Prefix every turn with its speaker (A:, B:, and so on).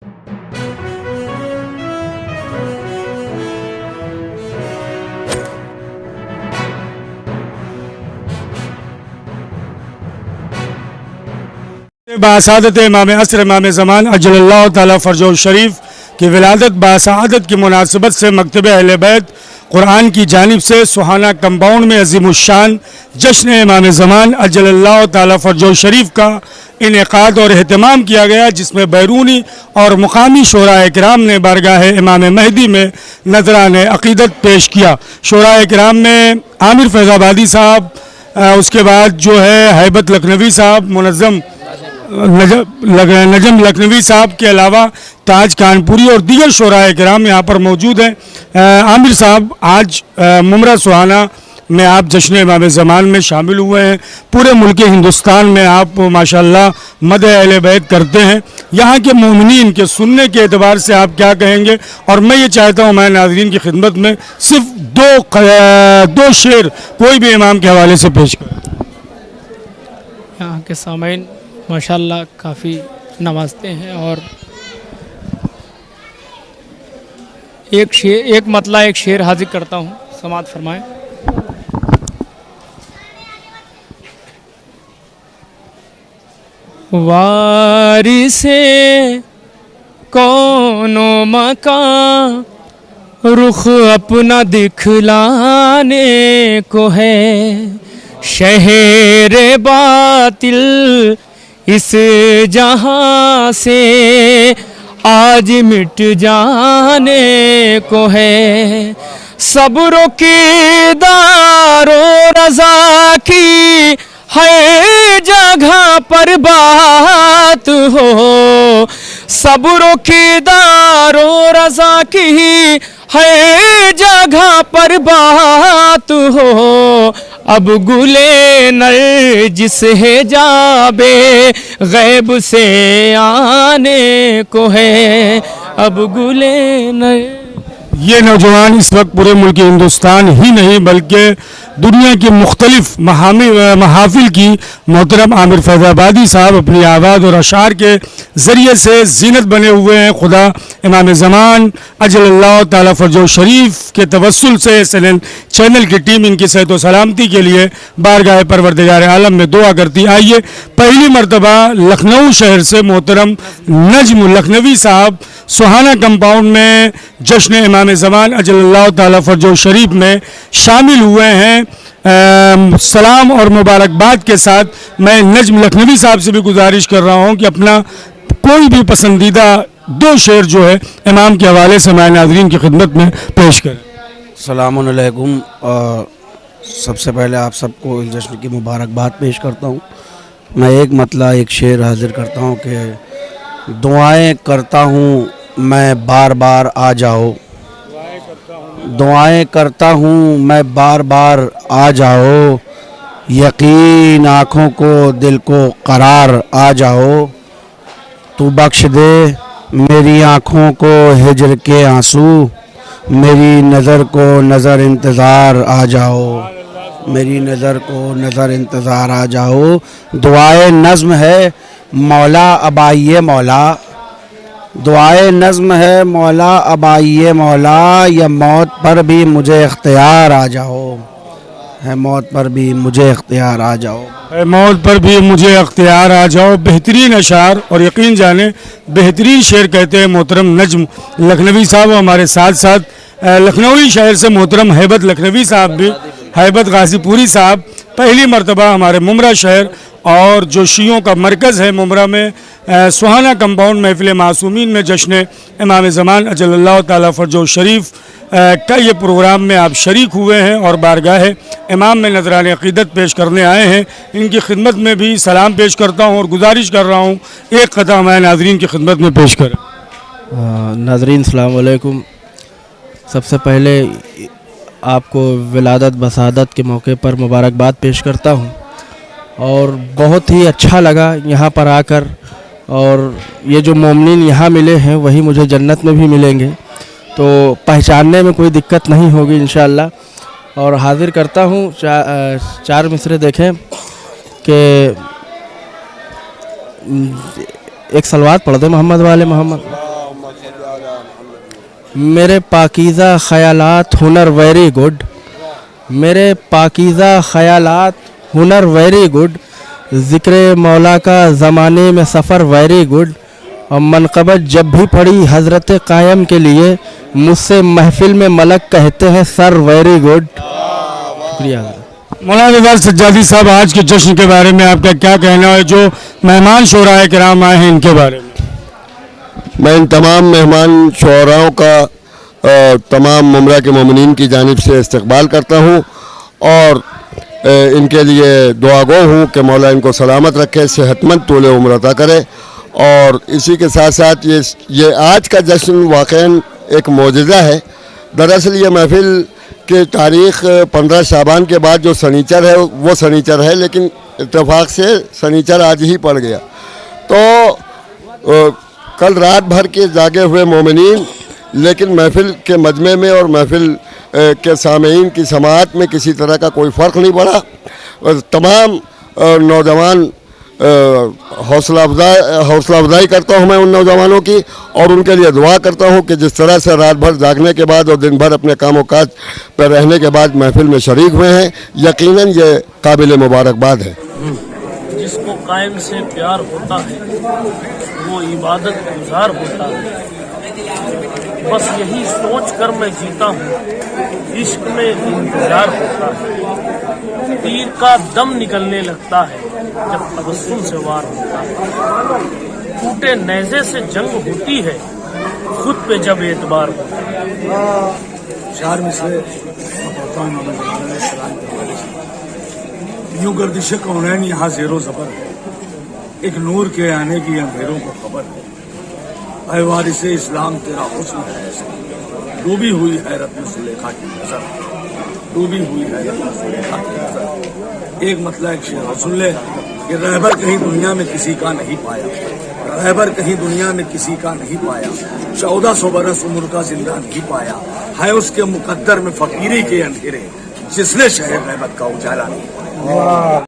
A: बासादत इमाम असर इमाम ज़मान अजल्लल्लाहु ताला फ़रजहु शरीफ की विलादत बासादत की मुनासिबत से मकतब अहले बैत कुरान की जानिब से सुहाना कंपाउंड में अज़ीमुश्शान जश्न इमाम ज़मान अजल्लल्लाहु ताला फ़रजहु शरीफ का इनेकाद और अहतमाम किया गया, जिसमें बैरूनी और मुकामी शोराए किराम ने बारगाह इमाम महदी में नजराने अक़ीदत पेश किया। शोराए किराम में आमिर फैज़ाबादी साहब, उसके बाद जो है हैबत लखनवी साहब, मुनज़्ज़म नजम लखनवी साहब के अलावा ताज कानपुरी और दीगर शोराए किराम यहाँ पर मौजूद हैं। आमिर साहब, आज मुमरा सुहाना में आप जश्न इमाम ज़मान में शामिल हुए हैं। पूरे मुल्क हिंदुस्तान में आप माशाल्लाह मदह अहले बैत करते हैं। यहाँ के मोमिनीन के सुनने के एतबार से आप क्या कहेंगे? और मैं ये चाहता हूँ मैं नाज़रीन की खिदमत में सिर्फ दो शेर कोई भी इमाम के हवाले से पेश करें।
B: यहाँ के सामईन माशाल्लाह काफ़ी नवाजते हैं और एक मतला एक शेर हाजिर करता हूँ, समाअत फरमाएं। वारिसे कौनो मकान रुख अपना दिखलाने को है, शहर बातिल इस जहां से आज मिट जाने को है। सब्र की दारो रज़ा की है जगह पर बात हो, सब्र की दारो रज़ा की है जगह पर बात हो। अब गुले नरजिस है जाबे गैब से आने को है, अब गुले नर।
A: ये नौजवान इस वक्त पूरे मुल्क हिंदुस्तान ही नहीं बल्कि दुनिया की मुख्तलिफ महाफिल की मोहतरम आमिर फैज़ाबादी साहब अपनी आवाज़ और अशार के ज़रिए से ज़ीनत बने हुए हैं। खुदा इमाम ज़मान अजल्लल्लाहु ताला फ़रजहु शरीफ के तवस्सुल से SNN चैनल की टीम इनकी सेहत व सलामती के लिए बारगाह परवरदिगार आलम में दुआ करती। आइए पहली मरतबा लखनऊ शहर से मोहतरम नजम लखनवी साहब सुहाना कंपाउंड में जश्न इमाम ज़मान अजल्लल्लाहु ताला फ़रजहु शरीफ में शामिल हुए हैं। सलाम और मुबारकबाद के साथ मैं नजम लखनवी साहब से भी गुजारिश कर रहा हूं कि अपना कोई भी पसंदीदा दो शेर जो है इमाम के हवाले से मैं नाज़रीन की खिदमत में पेश करें।
C: अस्सलामु अलैकुम। सबसे पहले आप सबको इस जश्न की मुबारकबाद पेश करता हूँ। मैं एक मतला एक शेर हाजिर करता हूँ कि दुआएं करता हूँ मैं बार बार आ जाओ, दुआएं करता हूँ मैं बार बार आ जाओ, यकीन आँखों को दिल को करार आ जाओ, तू बख्श दे मेरी आँखों को हिजर के आंसू, मेरी नज़र को नज़र इंतज़ार आ जाओ, मेरी नज़र को नज़र इंतज़ार आ जाओ। दुआए नज़्म है मौला अब आइए मौला, दुआए नज़्म है मौला अब आइए मौला, या मौत पर भी मुझे इख्तियार आ जाओ, है मौत पर भी मुझे इख्तियार आ जाओ,
A: है मौत पर भी मुझे इख्तियार आ जाओ। बेहतरीन अशार और यकीन जाने बेहतरीन शेर कहते हैं मोहतरम नजम लखनवी साहब। हमारे साथ साथ लखनऊ शहर से मोहतरम हैबत लखनवी साहब भी, हैबत गाजीपुरी साहब पहली मरतबा हमारे मुमरा शहर और जो शियों का मरकज़ है मुमरा में सुहाना कंपाउंड महफिल मासूमीन में जश्न इमाम ज़मान अजल्लल्लाहु ताला फ़रजहु शरीफ का ये प्रोग्राम में आप शरीक हुए हैं और बारगाह इमाम में नजराने अक़ीदत पेश करने आए हैं। इनकी खिदमत में भी सलाम पेश करता हूँ और गुजारिश कर रहा हूँ एक क़ता मैं नाज़रीन की खिदमत में पेश करें।
D: नाज़रीन अस्सलाम वालेकुम। सबसे पहले आपको विलादत बसादत के मौके पर मुबारकबाद पेश करता हूँ और बहुत ही अच्छा लगा यहाँ पर आकर, और ये जो मोमिनीन यहाँ मिले हैं वही मुझे जन्नत में भी मिलेंगे, तो पहचानने में कोई दिक्कत नहीं होगी इंशाअल्लाह। और हाजिर करता हूँ चार मिसरे देखें कि एक सलवात पढ़ दे मोहम्मद वाले मोहम्मद। میرے پاکیزہ خیالات ہنر ویری گڈ، میرے پاکیزہ خیالات ہنر ویری گڈ، ذکر مولا کا زمانے میں سفر ویری گڈ، اور منقبت جب بھی پڑھی حضرت قائم کے لیے مجھ سے محفل میں ملک کہتے ہیں سر ویری گڈ۔ شکریہ حضرت۔
A: مولانا رضا سجادی صاحب، آج کے جشن کے بارے میں آپ کا کیا کہنا ہے؟ جو مہمان شعراء کرام آئے ہیں ان کے بارے میں۔
E: میں ان تمام مہمان شعراؤں کا تمام ممرہ کے مومنین کی جانب سے استقبال کرتا ہوں اور ان کے لیے دعا گو ہوں کہ مولا ان کو سلامت رکھے، صحت مند طول عمر عطا کرے۔ اور اسی کے ساتھ ساتھ یہ آج کا جشن واقعاً ایک معجزہ ہے۔ دراصل یہ محفل کی تاریخ 15 شعبان کے بعد جو سنیچر ہے وہ سنیچر ہے، لیکن اتفاق سے سنیچر آج ہی پڑ گیا، تو کل رات بھر کے جاگے ہوئے مومنین لیکن محفل کے مجمع میں اور محفل کے سامعین کی سماعت میں کسی طرح کا کوئی فرق نہیں پڑا۔ اور تمام نوجوان حوصلہ افزائی کرتا ہوں میں ان نوجوانوں کی، اور ان کے لیے دعا کرتا ہوں کہ جس طرح سے رات بھر جاگنے کے بعد اور دن بھر اپنے کام و کاج پر رہنے کے بعد محفل میں شریک ہوئے ہیں، یقیناً یہ قابل مبارکباد ہے۔
F: جس کو قائم سے پیار ہوتا ہے وہ عبادت گزار ہوتا ہے، بس یہی سوچ کر میں جیتا ہوں، عشق میں انتظار ہوتا ہے، تیر کا دم نکلنے لگتا ہے جب تبسم سے وار ہوتا ہے، ٹوٹے نیزے سے جنگ ہوتی ہے خود پہ جب اعتبار ہوتا ہے۔
G: شعر میں سے یوں گردش کونین یہاں زیر و زبر ہے، ایک نور کے آنے کی اندھیروں کو خبر ہے، اے وارث اسلام تیرا حسن ہے ایسا، ڈوبی ہوئی حیرت میں زلیخا کی نظر، ڈوبی ہوئی حیرت میں زلیخا کی نظر۔ ایک مطلب ایک شعر سن لے کہ رہبر کہیں دنیا میں کسی کا نہیں پایا، رہبر کہیں دنیا میں کسی کا نہیں پایا، 1400 برس عمر کا زندہ نہیں پایا، ہے اس کے مقدر میں فقیری کے اندھیرے، جس نے شہر غیبت کا اجالا نہیں پایا۔